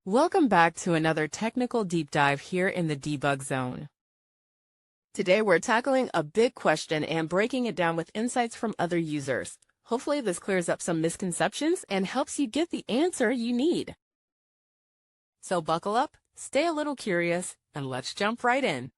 Welcome back to another technical deep dive here in the Debug Zone. Today we're tackling a big question and breaking it down with insights from other users. Hopefully this clears up some misconceptions and helps you get the answer you need. So buckle up, stay a little curious, and let's jump right in.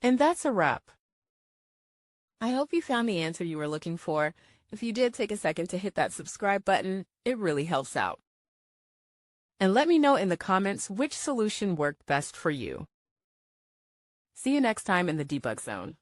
And that's a wrap. I hope you found the answer you were looking for. If you did, take a second to hit that subscribe button. It really helps out. And let me know in the comments which solution worked best for you. See you next time in the Debug Zone.